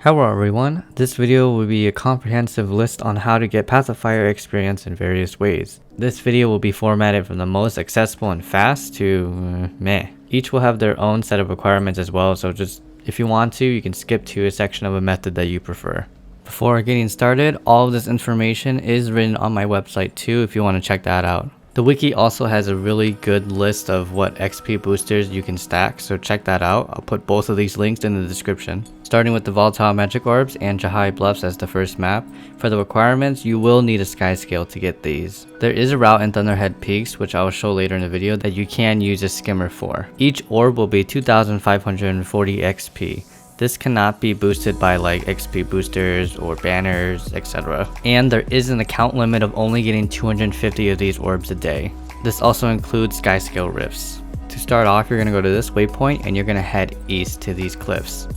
Hello everyone, this video will be a comprehensive list on how to get Path of Fire experience in various ways. This video will be formatted from the most accessible and fast to meh. Each will have their own set of requirements as well, so just if you want to, you can skip to a section of a method that you prefer. Before getting started, all of this information is written on my website too if you want to check that out. The wiki also has a really good list of what XP boosters you can stack, so check that out. I'll put both of these links in the description. Starting with the Volatile Magic Orbs and Jahai Bluffs as the first map. For the requirements, you will need a sky scale to get these. There is a route in Thunderhead Peaks, which I will show later in the video, that you can use a skimmer for. Each orb will be 2,540 XP. This cannot be boosted by like XP boosters or banners, etc. And there is an account limit of only getting 250 of these orbs a day. This also includes sky scale rifts. To start off, you're going to go to this waypoint and you're going to head east to these cliffs.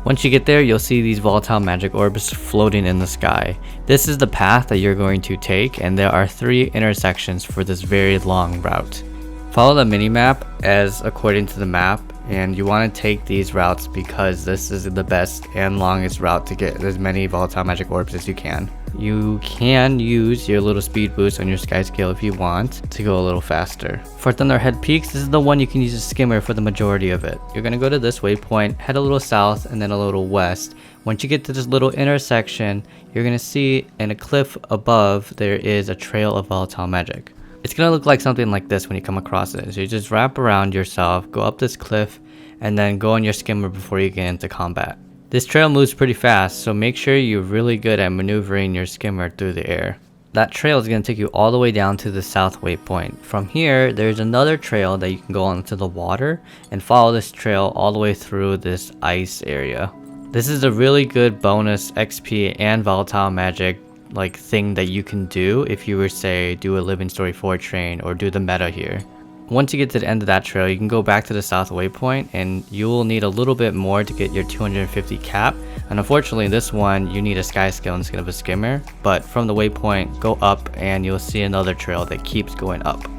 Once you get there, you'll see these volatile magic orbs floating in the sky. This is the path that you're going to take, and there are 3 intersections for this very long route. Follow the minimap as according to the map, and you want to take these routes because this is the best and longest route to get as many volatile magic orbs as you can. You can use your little speed boost on your sky scale if you want to go a little faster. For Thunderhead Peaks, this is the one you can use a skimmer for the majority of it. You're going to go to this waypoint, head a little south and then a little west. Once you get to this little intersection, you're going to see in a cliff above there is a trail of volatile magic. It's going to look like something like this when you come across it. So you just wrap around yourself, go up this cliff, and then go on your skimmer before you get into combat. This trail moves pretty fast, so make sure you're really good at maneuvering your skimmer through the air. That trail is going to take you all the way down to the south waypoint. From here, there's another trail that you can go onto the water and follow this trail all the way through this ice area. This is a really good bonus XP and volatile magic thing that you can do if you were say do a Living Story 4 train or do the meta here. Once you get to the end of that trail, you can go back to the south waypoint and you will need a little bit more to get your 250 cap, and unfortunately this one you need a sky scale instead of a skimmer, but from the waypoint go up and you'll see another trail that keeps going up.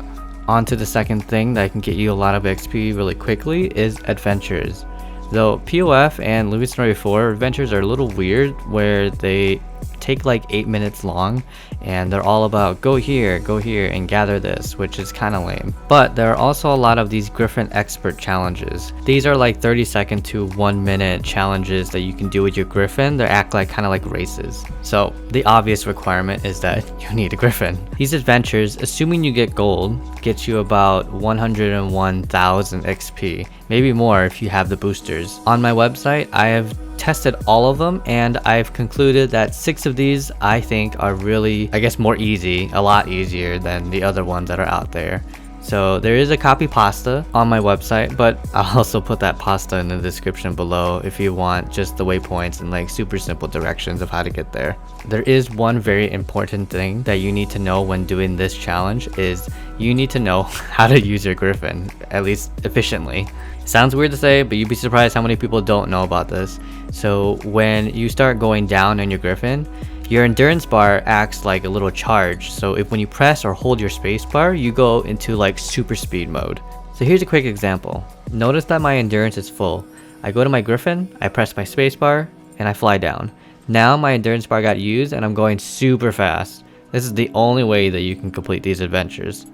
On to the second thing that can get you a lot of XP really quickly is adventures. Though PoF and Living Story 4 adventures are a little weird where they take like 8 minutes long and they're all about go here and gather this, which is kind of lame. But there are also a lot of these Griffon expert challenges. These are like 30-second to 1 minute challenges that you can do with your Griffon. They act like kind of like races. So the obvious requirement is that you need a Griffon. These adventures, assuming you get gold, get you about 101,000 XP, maybe more if you have the boosters. On my website, I have tested all of them and I've concluded that 6 of these I think are really, more easy, a lot easier than the other ones that are out there. So there is a copy pasta on my website, but I'll also put that pasta in the description below if you want just the waypoints and super simple directions of how to get there. There is one very important thing that you need to know when doing this challenge is you need to know how to use your Griffon, at least efficiently. Sounds weird to say, but you'd be surprised how many people don't know about this. So when you start going down in your Griffon, your endurance bar acts like a little charge. So if when you press or hold your space bar, you go into super speed mode. So here's a quick example. Notice that my endurance is full. I go to my Griffon, I press my space bar, and I fly down. Now my endurance bar got used and I'm going super fast. This is the only way that you can complete these adventures.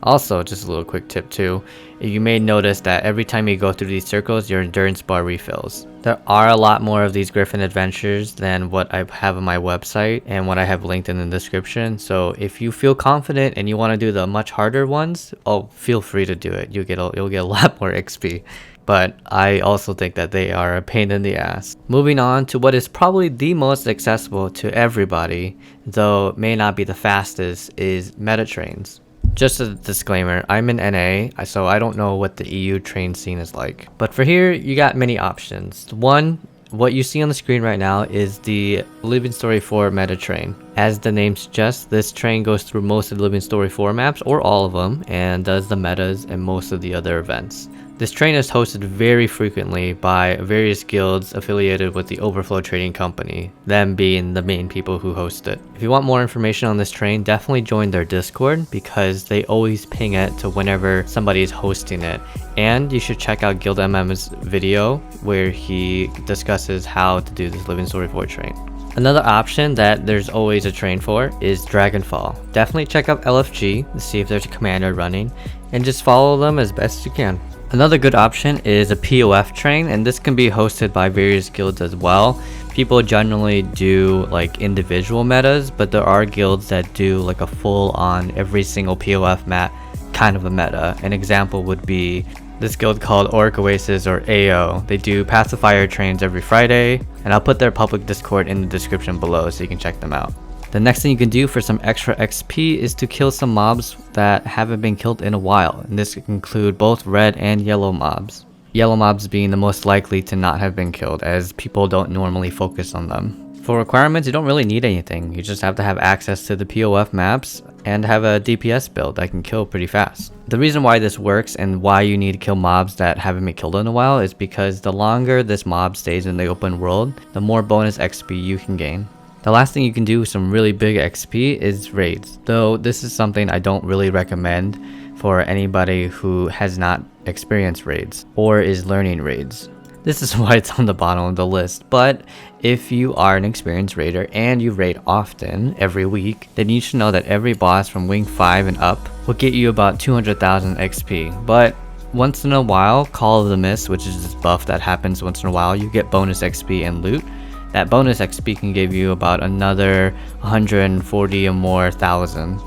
Also, just a little quick tip too, you may notice that every time you go through these circles, your endurance bar refills. There are a lot more of these Griffon adventures than what I have on my website and what I have linked in the description. So if you feel confident and you want to do the much harder ones, feel free to do it. You'll get a lot more XP. But I also think that they are a pain in the ass. Moving on to what is probably the most accessible to everybody, though it may not be the fastest, is meta trains. Just as a disclaimer, I'm in NA, so I don't know what the EU train scene is like. But for here, you got many options. One, what you see on the screen right now is the Living Story 4 meta train. As the name suggests, this train goes through most of the Living Story 4 maps, or all of them, and does the metas and most of the other events. This train is hosted very frequently by various guilds affiliated with the Overflow Trading Company, them being the main people who host it. If you want more information on this train, definitely join their Discord because they always ping it to whenever somebody is hosting it. And you should check out Guild MM's video where he discusses how to do this Living Story 4 train. Another option that there's always a train for is Dragonfall. Definitely check out LFG to see if there's a commander running and just follow them as best you can. Another good option is a PoF train, and this can be hosted by various guilds as well. People generally do like individual metas, but there are guilds that do like a full on every single PoF map kind of a meta. An example would be this guild called Orc Oasis or AO. They do pacifier trains every Friday, and I'll put their public Discord in the description below so you can check them out. The next thing you can do for some extra XP is to kill some mobs that haven't been killed in a while, and this can include both red and yellow mobs. Yellow mobs being the most likely to not have been killed, as people don't normally focus on them. For requirements, you don't really need anything. You just have to have access to the PoF maps and have a DPS build that can kill pretty fast. The reason why this works and why you need to kill mobs that haven't been killed in a while is because the longer this mob stays in the open world, the more bonus XP you can gain. The last thing you can do with some really big XP is raids, though this is something I don't really recommend for anybody who has not experienced raids or is learning raids. This is why it's on the bottom of the list, but if you are an experienced raider and you raid often, every week, then you should know that every boss from Wing 5 and up will get you about 200,000 XP, but once in a while, Call of the Mist, which is this buff that happens once in a while, you get bonus XP and loot. That bonus XP can give you about another 140 or more thousand.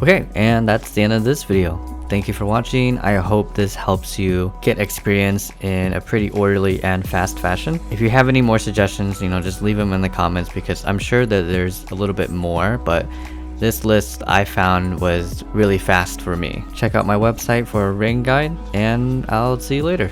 Okay, and that's the end of this video. Thank you for watching. I hope this helps you get experience in a pretty orderly and fast fashion. If you have any more suggestions, just leave them in the comments because I'm sure that there's a little bit more, but this list I found was really fast for me. Check out my website for a raid guide, and I'll see you later.